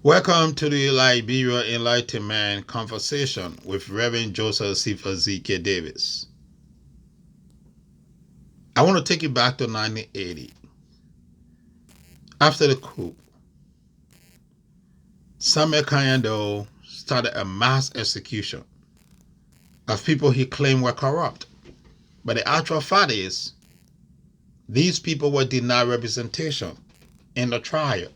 Welcome to the Liberia Enlightenment conversation with Reverend Joseph Ezekiel Davis. I want to take you back to 1980. After the coup, Samuel Kanyando started a mass execution of people he claimed were corrupt. But the actual fact is, these people were denied representation in the trial.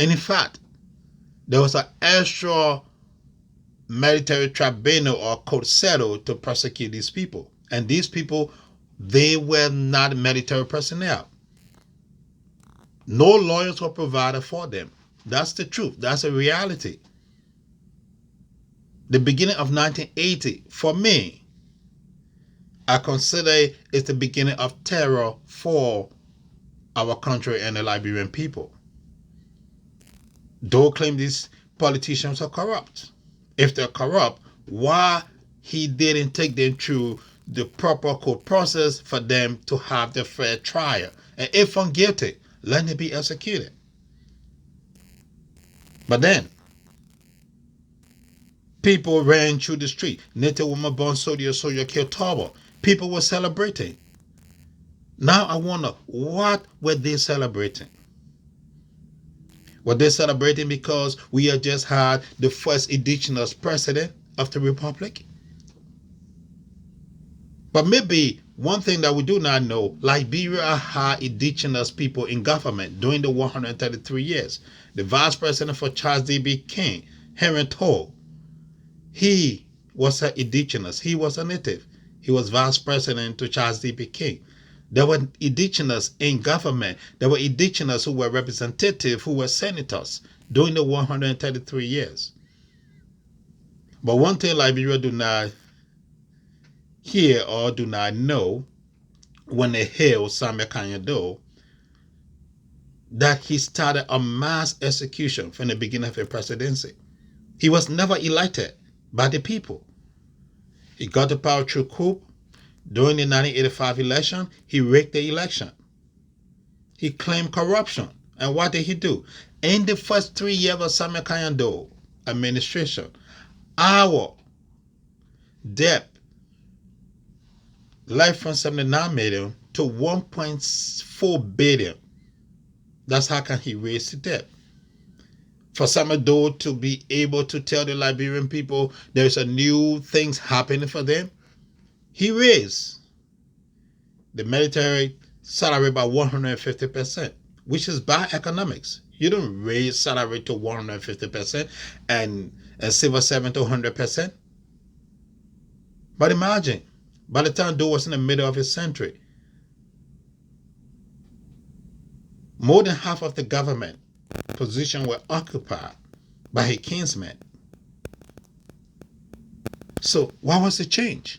And in fact, there was an extra military tribunal or court settled to prosecute these people. And these people, they were not military personnel. No lawyers were provided for them. That's the truth. That's a reality. The beginning of 1980, for me, I consider it's the beginning of terror for our country and the Liberian people. Don't claim these politicians are corrupt. If they're corrupt, why he didn't take them through the proper court process for them to have their fair trial? And if found guilty, let them be executed. But then, people ran through the street. Nete woman born soldier killed Tobo. People were celebrating. Now I wonder, what were they celebrating? Were they celebrating because we had just had the first indigenous president of the republic? But maybe one thing that we do not know, Liberia had indigenous people in government during the 133 years. The vice president for Charles D.B. King, Henry Toll, he was an indigenous. He was a native. He was vice president to Charles D.B. King. There were indigenous in government. There were indigenous who were representatives, who were senators during the 133 years. But one thing Liberia do not hear or do not know when they hail Samuel Kanyando, that he started a mass execution from the beginning of the presidency. He was never elected by the people. He got the power through coup. During the 1985 election, he rigged the election. He claimed corruption. And what did he do? In the first 3 years of Samuel Kanyando administration, our debt left from 79 million to 1.4 billion. That's how can he raise the debt. For Samuel to be able to tell the Liberian people there's a new things happening for them, he raised the military salary by 150%, which is bad economics. You don't raise salary to 150% and civil servant to 100%. But imagine, by the time Doe was in the middle of his century, more than half of the government position were occupied by his kinsmen. So what was the change?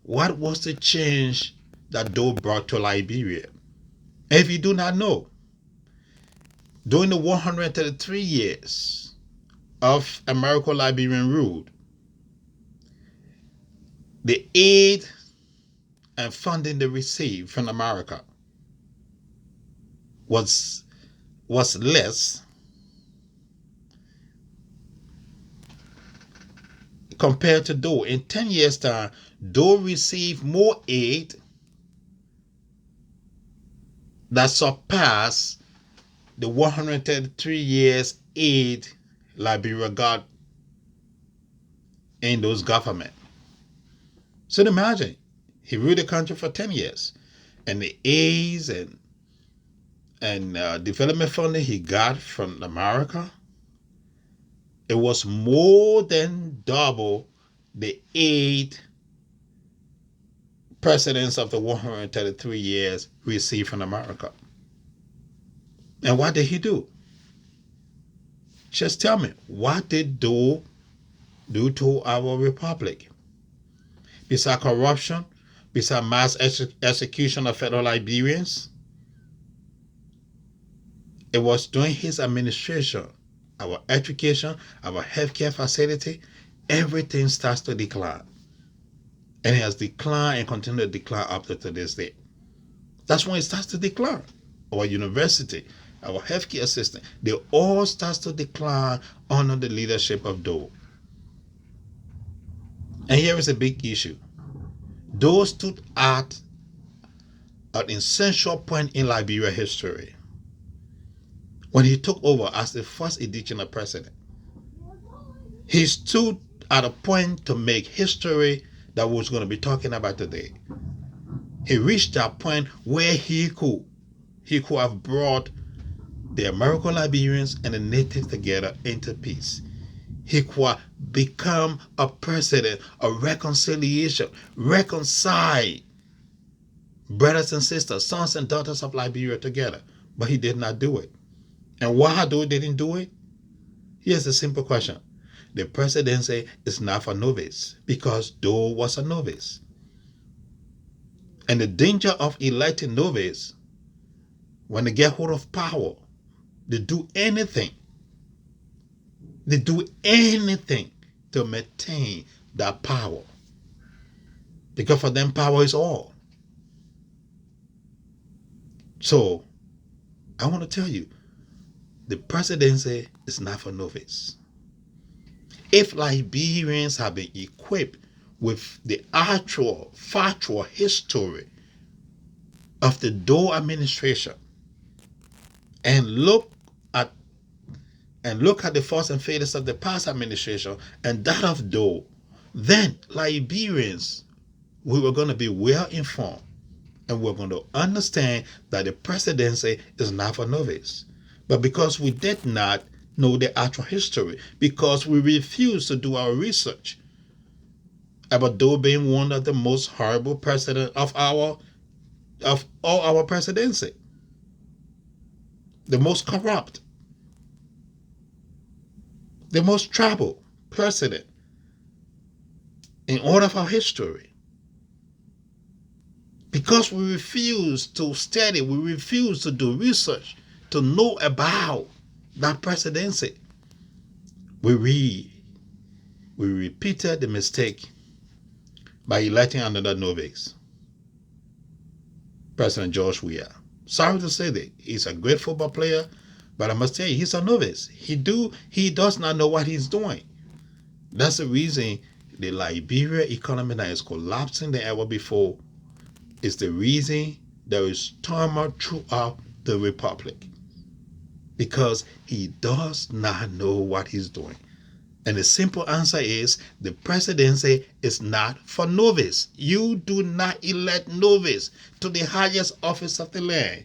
What was the change that Doe brought to Liberia? If you do not know, during the 133 years of Americo-Liberian rule, the aid and funding they received from America was less compared to Doe. In 10 years' time, Doe received more aid that surpassed the 133 years aid Liberia got in those government. So imagine, he ruled the country for 10 years, and the aids and development funding he got from America, it was more than double the aid presidents of the 133 years received from America. And what did he do? Just tell me, what did Doe do to our republic? Besides corruption, besides mass execution of fellow Liberians, it was during his administration, our education, our healthcare facility, everything starts to decline. And it has declined and continued to decline up to this day. That's when it starts to decline. Our university, our healthcare system, they all start to decline under the leadership of Doe. And here is a big issue. Doe stood at an essential point in Liberia history when he took over as the first indigenous president. He stood at a point to make history that we're going to be talking about today. He reached that point where he could have brought the American Liberians and the natives together into peace. He could become a president of reconciliation, reconcile brothers and sisters, sons and daughters of Liberia together. But he did not do it. And why Doe didn't do it? Here's a simple question. The presidency is not for novice because Doe was a novice. And the danger of electing novice, when they get hold of power, they do anything. They do anything to maintain that power. Because for them, power is all. So, I want to tell you, the presidency is not for novice. If Liberians have been equipped with the actual, factual history of the Doe administration and look at the faults and failures of the past administration and that of Doe, then Liberians, we were going to be well informed and we're going to understand that the presidency is not for novice. But because we did not know the actual history, because we refused to do our research about Doe being one of the most horrible president of all our presidency, the most corrupt, the most troubled president in all of our history. Because we refuse to study, we refuse to do research, to know about that presidency, we repeated the mistake by electing another novice, President George Weah. Sorry to say that he's a great football player, but I must tell you, he's a novice. He does not know what he's doing. That's the reason the Liberia economy that is collapsing than ever before. Is the reason there is turmoil throughout the republic. Because he does not know what he's doing. And the simple answer is the presidency is not for novice. You do not elect novice to the highest office of the land.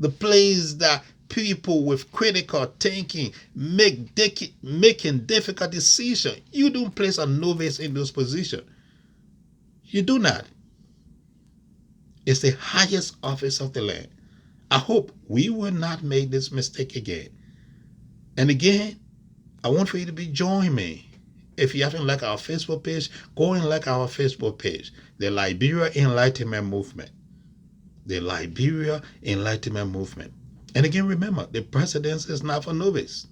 The place that people with critical thinking making difficult decisions. You don't place a novice in those positions. You do not. It's the highest office of the land. I hope we will not make this mistake again. And again, I want for you to join me. If you haven't liked our Facebook page, go and like our Facebook page, the Liberia Enlightenment Movement. The Liberia Enlightenment Movement. And again, remember, the presidency is not for novice.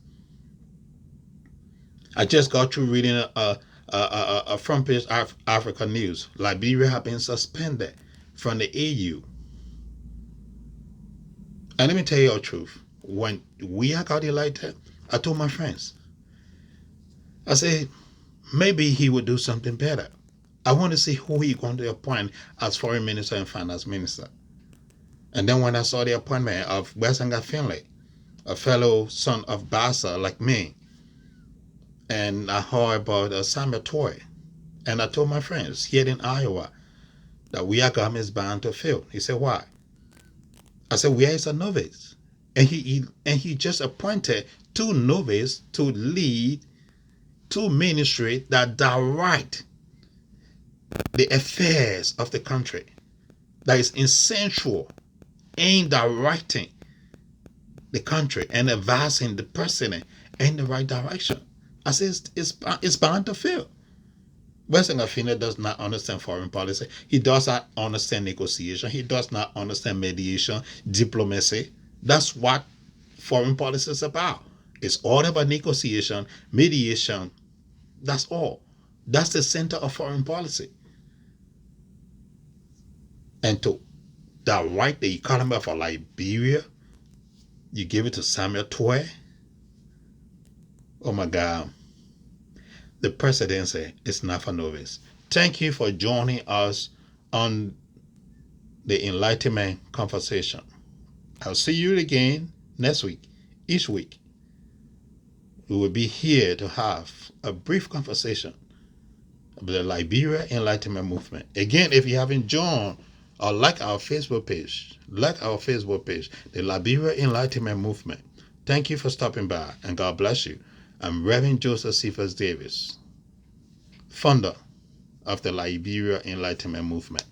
I just got through reading a front page of Africa News. Liberia has been suspended from the AU. And let me tell you the truth. When we got elected, I told my friends, I said, maybe he would do something better. I want to see who he's going to appoint as foreign minister and finance minister. And then when I saw the appointment of Wesenga Finlay, a fellow son of Bassa like me, and I heard about Samuel Toy, and I told my friends here in Iowa that we are government is bound to fail. He said, why? I said, where is a novice? And he just appointed two novices to lead two ministries that direct the affairs of the country. That is essential in directing the country and advising the president in the right direction. I said, it's bound to fail. Wesenga Finlay does not understand foreign policy. He does not understand negotiation. He does not understand mediation, diplomacy. That's what foreign policy is about. It's all about negotiation, mediation. That's all. That's the center of foreign policy. And to direct the economy of Liberia, You give it to Samuel Toy. Oh my God. The presidency is not for novice. Thank you for joining us on the Enlightenment conversation. I'll see you again next week. Each week, we will be here to have a brief conversation about the Liberia Enlightenment movement. Again, if you haven't joined or like our Facebook page, the Liberia Enlightenment movement. Thank you for stopping by, and God bless you. I'm Reverend Joseph Cephas Davis, founder of the Liberia Enlightenment movement.